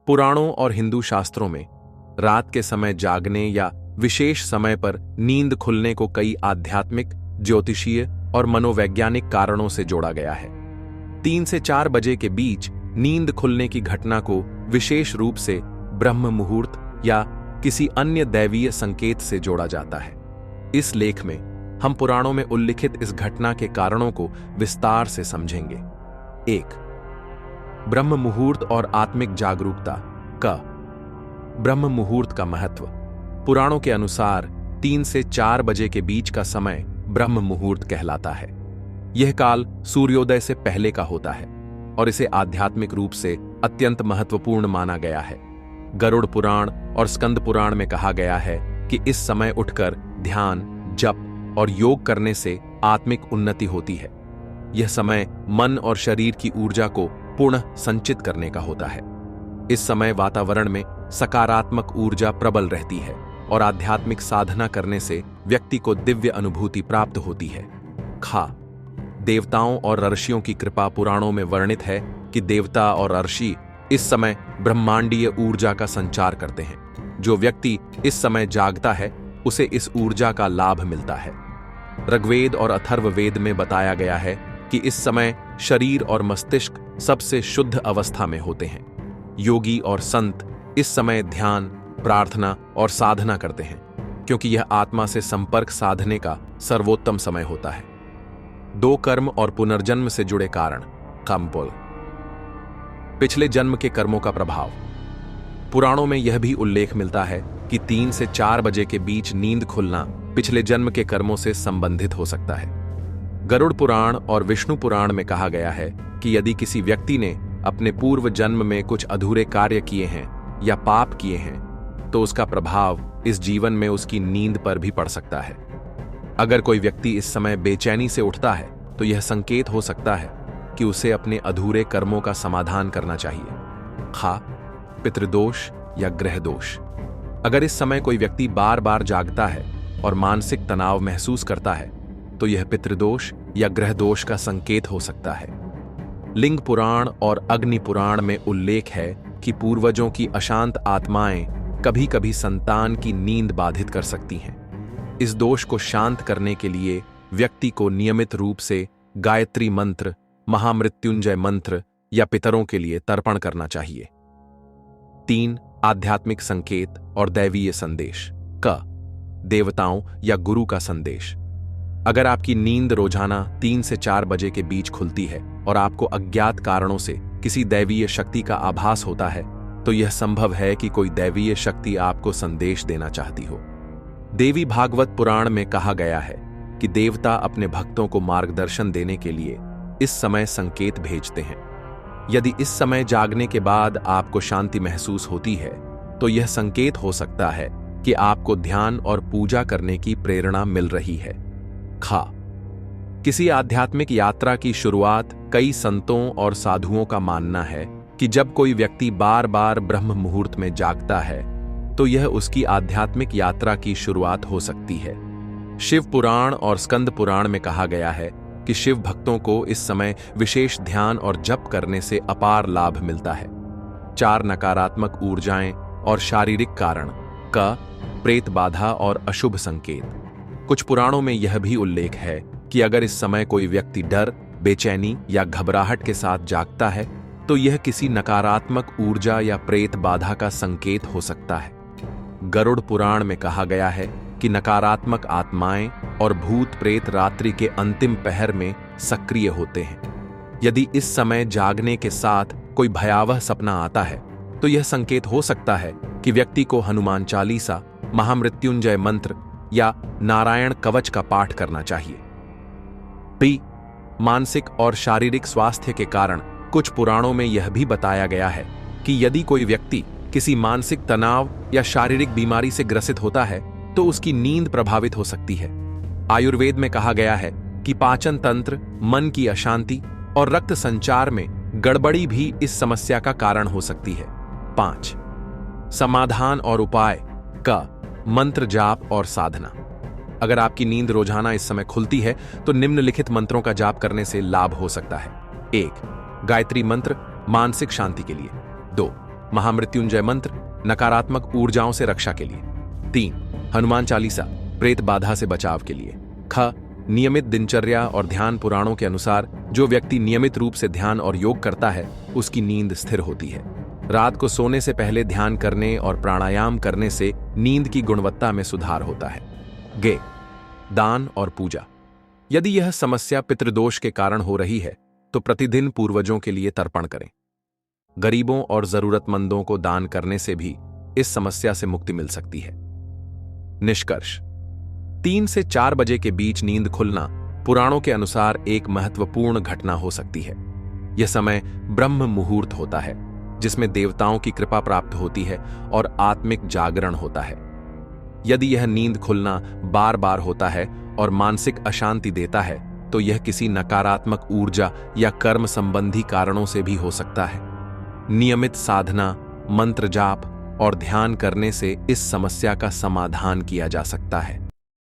पुराणों और हिंदू शास्त्रों में रात के समय जागने या विशेष समय पर नींद खुलने को कई आध्यात्मिक, ज्योतिषीय और मनोवैज्ञानिक कारणों से जोड़ा गया है। 3 से 4 बजे के बीच नींद खुलने की घटना को विशेष रूप से ब्रह्म मुहूर्त या किसी अन्य दैवीय संकेत से जोड़ा जाता है। इस लेख में हम पुराणों में उल्लिखित इस घटना के कारणों को विस्तार से समझेंगे। 1. ब्रह्म मुहूर्त और आत्मिक जागरूकता का। ब्रह्म मुहूर्त का महत्व। पुराणों के अनुसार 3 से 4 बजे के बीच का समय ब्रह्म मुहूर्त कहलाता है। यह काल सूर्योदय से पहले का होता है और इसे आध्यात्मिक रूप से अत्यंत महत्वपूर्ण माना गया है। गरुड़ पुराण और स्कंद पुराण में कहा गया है कि इस समय उठकर ध्यान, जप और योग करने से आत्मिक उन्नति होती है। यह समय मन और शरीर की ऊर्जा को पुनः संचित करने का होता है। इस समय वातावरण में सकारात्मक ऊर्जा प्रबल रहती है और आध्यात्मिक साधना करने से व्यक्ति को दिव्य अनुभूति प्राप्त होती है। खा। देवताओं और ऋषियों की कृपा। पुराणों में वर्णित है कि देवता और ऋषि इस समय ब्रह्मांडीय ऊर्जा का संचार करते हैं। जो व्यक्ति इस समय जागता है उसे इस ऊर्जा का लाभ मिलता है। ऋग्वेद और अथर्ववेद में बताया गया है कि इस समय शरीर और मस्तिष्क सबसे शुद्ध अवस्था में होते हैं। योगी और संत इस समय ध्यान, प्रार्थना और साधना करते हैं क्योंकि यह आत्मा से संपर्क साधने का सर्वोत्तम समय होता है। 2 कर्म और पुनर्जन्म से जुड़े कारण। कामपुल। पिछले जन्म के कर्मों का प्रभाव। पुराणों में यह भी उल्लेख मिलता है कि 3 से 4 बजे के बीच नींद खुलना पिछले जन्म के कर्मों से संबंधित हो सकता है। गरुड़ पुराण और विष्णु पुराण में कहा गया है कि यदि किसी व्यक्ति ने अपने पूर्व जन्म में कुछ अधूरे कार्य किए हैं या पाप किए हैं तो उसका प्रभाव इस जीवन में उसकी नींद पर भी पड़ सकता है। अगर कोई व्यक्ति इस समय बेचैनी से उठता है तो यह संकेत हो सकता है कि उसे अपने अधूरे कर्मों का समाधान करना चाहिए। खा। पितृदोष या ग्रह दोष। अगर इस समय कोई व्यक्ति बार बार जागता है और मानसिक तनाव महसूस करता है तो यह पितृदोष या ग्रह दोष का संकेत हो सकता है। लिंग पुराण और अग्नि पुराण में उल्लेख है कि पूर्वजों की अशांत आत्माएं कभी-कभी संतान की नींद बाधित कर सकती हैं। इस दोष को शांत करने के लिए व्यक्ति को नियमित रूप से गायत्री मंत्र, महामृत्युंजय मंत्र या पितरों के लिए तर्पण करना चाहिए। 3. आध्यात्मिक संकेत और दैवीय संदेश। क. देवताओं या गुरु का संदेश। अगर आपकी नींद रोजाना 3 से 4 बजे के बीच खुलती है और आपको अज्ञात कारणों से किसी दैवीय शक्ति का आभास होता है तो यह संभव है कि कोई दैवीय शक्ति आपको संदेश देना चाहती हो। देवी भागवत पुराण में कहा गया है कि देवता अपने भक्तों को मार्गदर्शन देने के लिए इस समय संकेत भेजते हैं। यदि इस समय जागने के बाद आपको शांति महसूस होती है तो यह संकेत हो सकता है कि आपको ध्यान और पूजा करने की प्रेरणा मिल रही है। खा। किसी आध्यात्मिक यात्रा की शुरुआत। कई संतों और साधुओं का मानना है कि जब कोई व्यक्ति बार बार ब्रह्म मुहूर्त में जागता है तो यह उसकी आध्यात्मिक यात्रा की शुरुआत हो सकती है। शिव पुराण और स्कंद पुराण में कहा गया है कि शिव भक्तों को इस समय विशेष ध्यान और जप करने से अपार लाभ मिलता है। 4 नकारात्मक ऊर्जाएं और शारीरिक कारण। क. प्रेत बाधा और अशुभ संकेत। कुछ पुराणों में यह भी उल्लेख है कि अगर इस समय कोई व्यक्ति डर, बेचैनी या घबराहट के साथ जागता है तो यह किसी नकारात्मक ऊर्जा या प्रेत बाधा का संकेत हो सकता है। गरुड़ पुराण में कहा गया है कि नकारात्मक आत्माएं और भूत प्रेत रात्रि के अंतिम पहर में सक्रिय होते हैं। यदि इस समय जागने के साथ कोई भयावह सपना आता है तो यह संकेत हो सकता है कि व्यक्ति को हनुमान चालीसा, महामृत्युंजय मंत्र या नारायण कवच का पाठ करना चाहिए। पी. मानसिक और शारीरिक स्वास्थ्य के कारण। कुछ पुराणों में यह भी बताया गया है कि यदि कोई व्यक्ति किसी मानसिक तनाव या शारीरिक बीमारी से ग्रसित होता है तो उसकी नींद प्रभावित हो सकती है। आयुर्वेद में कहा गया है कि पाचन तंत्र, मन की अशांति और रक्त संचार में गड़बड़ी भी इस समस्या का कारण हो सकती है। 5. समाधान और उपाय। क. मंत्र जाप और साधना। अगर आपकी नींद रोजाना इस समय खुलती है तो निम्नलिखित मंत्रों का जाप करने से लाभ हो सकता है। 1. गायत्री मंत्र, मानसिक शांति के लिए। 2. महामृत्युंजय मंत्र नकारात्मक ऊर्जाओं से रक्षा के लिए। 3 हनुमान चालीसा प्रेत बाधा से बचाव के लिए। ख नियमित दिनचर्या और ध्यान। पुराणों के अनुसार जो व्यक्ति नियमित रूप से ध्यान और योग करता है उसकी नींद स्थिर होती है। रात को सोने से पहले ध्यान करने और प्राणायाम करने से नींद की गुणवत्ता में सुधार होता है। गे दान और पूजा। यदि यह समस्या पितृदोष के कारण हो रही है तो प्रतिदिन पूर्वजों के लिए तर्पण करें। गरीबों और जरूरतमंदों को दान करने से भी इस समस्या से मुक्ति मिल सकती है। निष्कर्ष 3 से 4 बजे के बीच नींद खुलना पुराणों के अनुसार एक महत्वपूर्ण घटना हो सकती है। यह समय ब्रह्म मुहूर्त होता है जिसमें देवताओं की कृपा प्राप्त होती है और आत्मिक जागरण होता है। यदि यह नींद खुलना बार बार होता है और मानसिक अशांति देता है तो यह किसी नकारात्मक ऊर्जा या कर्म संबंधी कारणों से भी हो सकता है। नियमित साधना, मंत्र जाप और ध्यान करने से इस समस्या का समाधान किया जा सकता है।